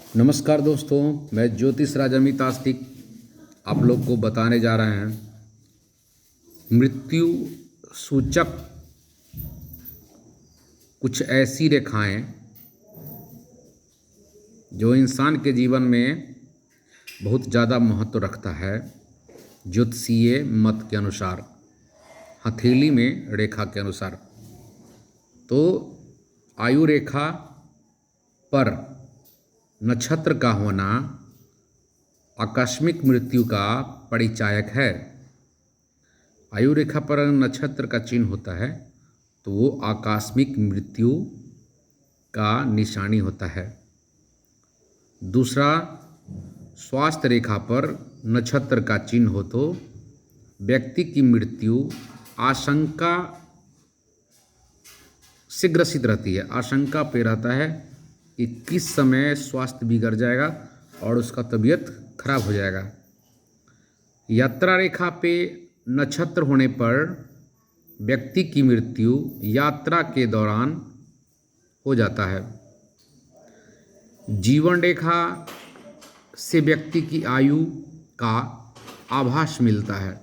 नमस्कार दोस्तों, मैं ज्योतिष राज अमित आस्तिक आप लोग को बताने जा रहे हैं मृत्यु सूचक कुछ ऐसी रेखाएं जो इंसान के जीवन में बहुत ज़्यादा महत्व रखता है। ज्योतिषीय मत के अनुसार, हथेली में रेखा के अनुसार, तो आयु रेखा पर नक्षत्र का होना आकस्मिक मृत्यु का परिचायक है। आयु रेखा पर नक्षत्र का चिन्ह होता है तो वो आकस्मिक मृत्यु का निशानी होता है। दूसरा, स्वास्थ्य रेखा पर नक्षत्र का चिन्ह हो तो व्यक्ति की मृत्यु आशंका से ग्रसित रहती है। आशंका पे रहता है कि किस समय स्वास्थ्य बिगड़ जाएगा और उसका तबीयत खराब हो जाएगा। यात्रा रेखा पे नक्षत्र होने पर व्यक्ति की मृत्यु यात्रा के दौरान हो जाता है। जीवन रेखा से व्यक्ति की आयु का आभास मिलता है।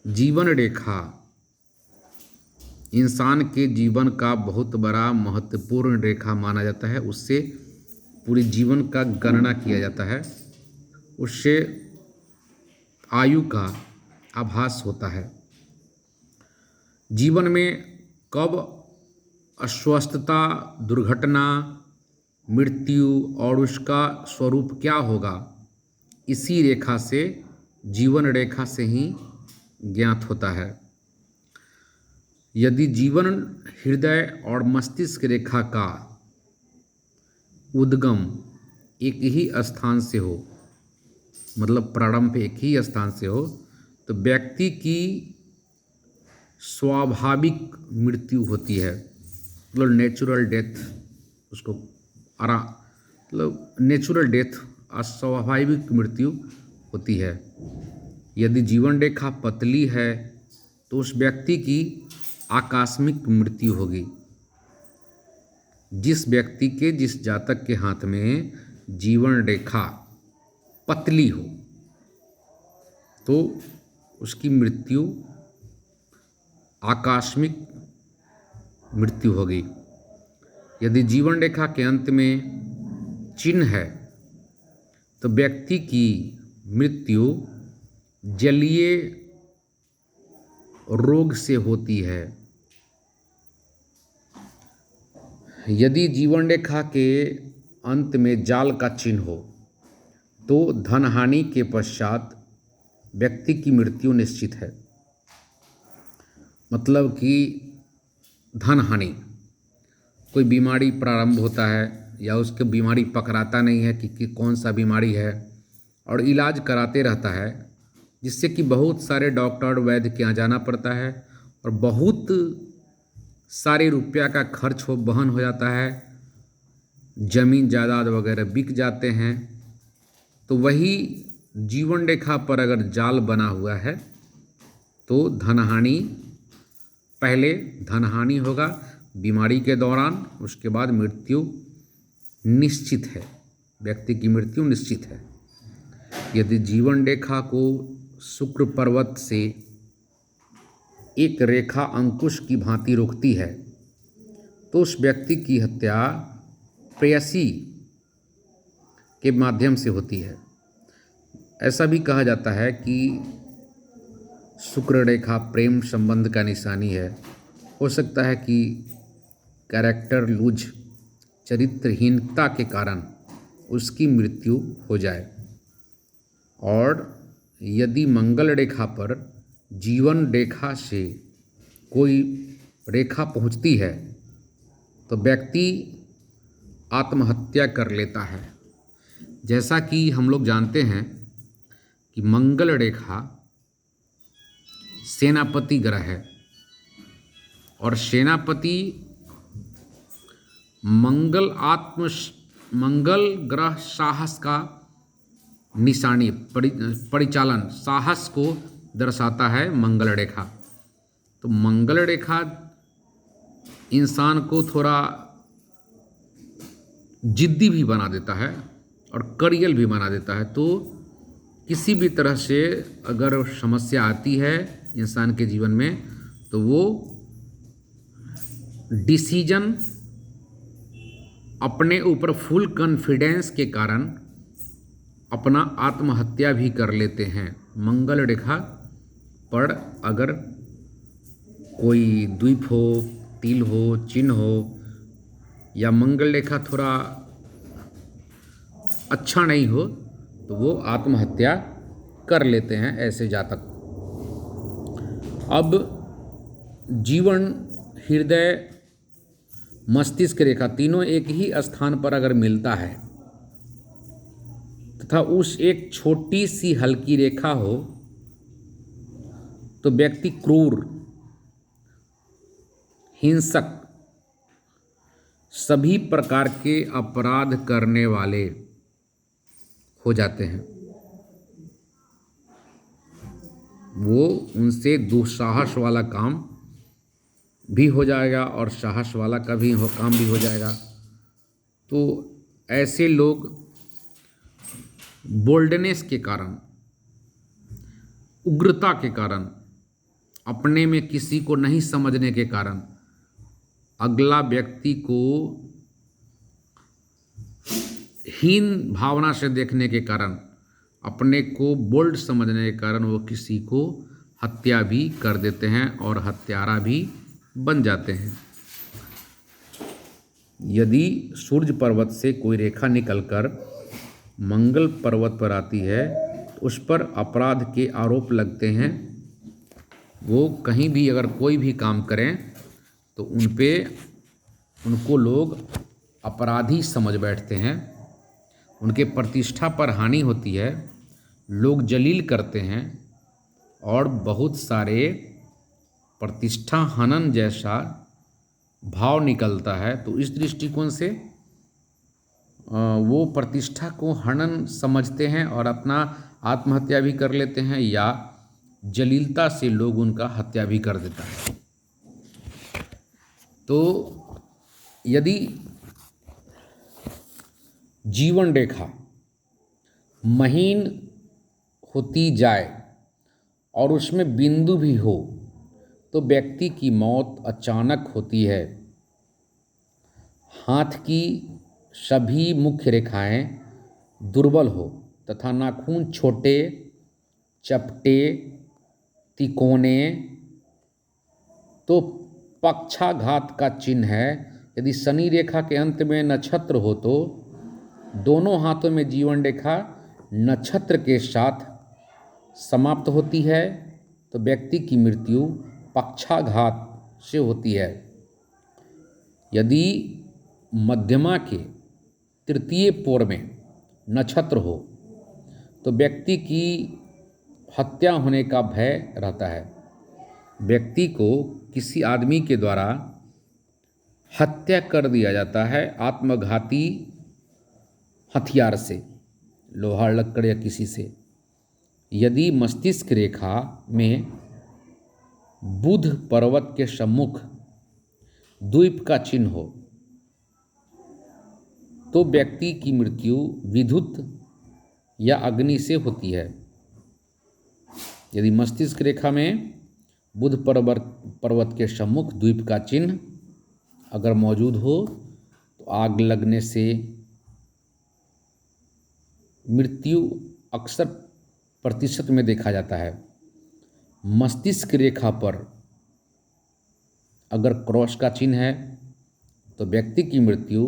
जीवन रेखा इंसान के जीवन का बहुत बड़ा महत्वपूर्ण रेखा माना जाता है। उससे पूरे जीवन का गणना किया जाता है, उससे आयु का आभास होता है। जीवन में कब अस्वस्थता, दुर्घटना, मृत्यु और उसका स्वरूप क्या होगा, इसी रेखा से, जीवन रेखा से ही ज्ञात होता है। यदि जीवन हृदय और मस्तिष्क रेखा का उद्गम एक ही स्थान से हो, मतलब प्रारंभ एक ही स्थान से हो, तो व्यक्ति की स्वाभाविक मृत्यु होती है। मतलब नेचुरल डेथ, उसको मतलब नेचुरल डेथ, अस्वाभाविक मृत्यु होती है। यदि जीवन रेखा पतली है तो उस व्यक्ति की आकस्मिक मृत्यु होगी। जिस व्यक्ति के, जिस जातक के हाथ में जीवन रेखा पतली हो तो उसकी मृत्यु आकस्मिक मृत्यु होगी। यदि जीवन रेखा के अंत में चिन्ह है तो व्यक्ति की मृत्यु जलीय रोग से होती है। यदि जीवन रेखा के अंत में जाल का चिन्ह हो तो धन हानि के पश्चात व्यक्ति की मृत्यु निश्चित है। मतलब कि धन हानि, कोई बीमारी प्रारंभ होता है या उसकी बीमारी पकड़ाता नहीं है कि कौन सा बीमारी है, और इलाज कराते रहता है, जिससे कि बहुत सारे डॉक्टर वैद्य के यहाँ जाना पड़ता है और बहुत सारे रुपया का खर्च बहन हो जाता है, जमीन जायदाद वगैरह बिक जाते हैं। तो वही जीवन रेखा पर अगर जाल बना हुआ है तो धनहानि, पहले धनहानि होगा बीमारी के दौरान, उसके बाद मृत्यु निश्चित है, व्यक्ति की मृत्यु निश्चित है। यदि जीवन रेखा को शुक्र पर्वत से एक रेखा अंकुश की भांति रोकती है तो उस व्यक्ति की हत्या प्रेयसी के माध्यम से होती है। ऐसा भी कहा जाता है कि शुक्र रेखा प्रेम संबंध का निशानी है। हो सकता है कि कैरेक्टर लूज, चरित्रहीनता के कारण उसकी मृत्यु हो जाए। और यदि मंगल रेखा पर जीवन रेखा से कोई रेखा पहुंचती है तो व्यक्ति आत्महत्या कर लेता है। जैसा कि हम लोग जानते हैं कि मंगल रेखा सेनापति ग्रह है और सेनापति मंगल ग्रह साहस का निशानी, परिचालन, साहस को दर्शाता है मंगल रेखा। तो मंगल रेखा इंसान को थोड़ा जिद्दी भी बना देता है और करियल भी बना देता है। तो किसी भी तरह से अगर समस्या आती है इंसान के जीवन में तो वो डिसीजन अपने ऊपर फुल कॉन्फिडेंस के कारण अपना आत्महत्या भी कर लेते हैं। मंगल रेखा पर अगर कोई द्वीप हो, तिल हो, चिन्ह हो या मंगल रेखा थोड़ा अच्छा नहीं हो तो वो आत्महत्या कर लेते हैं ऐसे जातक। अब जीवन, हृदय, मस्तिष्क रेखा तीनों एक ही स्थान पर अगर मिलता है तथा उस एक छोटी सी हल्की रेखा हो तो व्यक्ति क्रूर, हिंसक, सभी प्रकार के अपराध करने वाले हो जाते हैं। वो उनसे दुस्साहस वाला काम भी हो जाएगा और साहस वाला का भी काम भी हो जाएगा। तो ऐसे लोग बोल्डनेस के कारण, उग्रता के कारण, अपने में किसी को नहीं समझने के कारण, अगला व्यक्ति को हीन भावना से देखने के कारण, अपने को बोल्ड समझने के कारण वो किसी को हत्या भी कर देते हैं और हत्यारा भी बन जाते हैं। यदि सूर्य पर्वत से कोई रेखा निकलकर मंगल पर्वत पर आती है तो उस पर अपराध के आरोप लगते हैं। वो कहीं भी अगर कोई भी काम करें तो उनको लोग अपराधी समझ बैठते हैं। उनके प्रतिष्ठा पर हानि होती है, लोग जलील करते हैं और बहुत सारे प्रतिष्ठा हनन जैसा भाव निकलता है। तो इस दृष्टिकोण से वो प्रतिष्ठा को हनन समझते हैं और अपना आत्महत्या भी कर लेते हैं या जलीलता से लोग उनका हत्या भी कर देता है। तो यदि जीवन रेखा महीन होती जाए और उसमें बिंदु भी हो तो व्यक्ति की मौत अचानक होती है। हाथ की सभी मुख्य रेखाएं दुर्बल हो तथा नाखून छोटे, चपटे, तिकोने तो पक्षाघात का चिन्ह है। यदि शनि रेखा के अंत में नक्षत्र हो तो दोनों हाथों में जीवन रेखा नक्षत्र के साथ समाप्त होती है तो व्यक्ति की मृत्यु पक्षाघात से होती है। यदि मध्यमा के तृतीय पोर में नक्षत्र हो तो व्यक्ति की हत्या होने का भय रहता है। व्यक्ति को किसी आदमी के द्वारा हत्या कर दिया जाता है आत्मघाती हथियार से, लोहा, लक्कड़ या किसी से। यदि मस्तिष्क रेखा में बुध पर्वत के सम्मुख द्वीप का चिन्ह हो तो व्यक्ति की मृत्यु विद्युत या अग्नि से होती है। यदि मस्तिष्क रेखा में बुध पर्वत के सम्मुख द्वीप का चिन्ह अगर मौजूद हो तो आग लगने से मृत्यु अक्सर प्रतिशत में देखा जाता है। मस्तिष्क रेखा पर अगर क्रॉस का चिन्ह है तो व्यक्ति की मृत्यु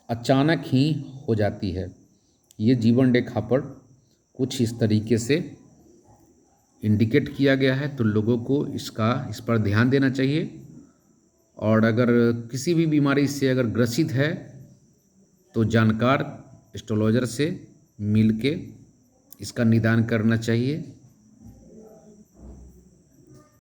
अचानक ही हो जाती है। ये जीवन रेखा पर कुछ इस तरीके से इंडिकेट किया गया है, तो लोगों को इस पर ध्यान देना चाहिए। और अगर किसी भी बीमारी से अगर ग्रसित है तो जानकार एस्ट्रोलॉजर से मिल के इसका निदान करना चाहिए।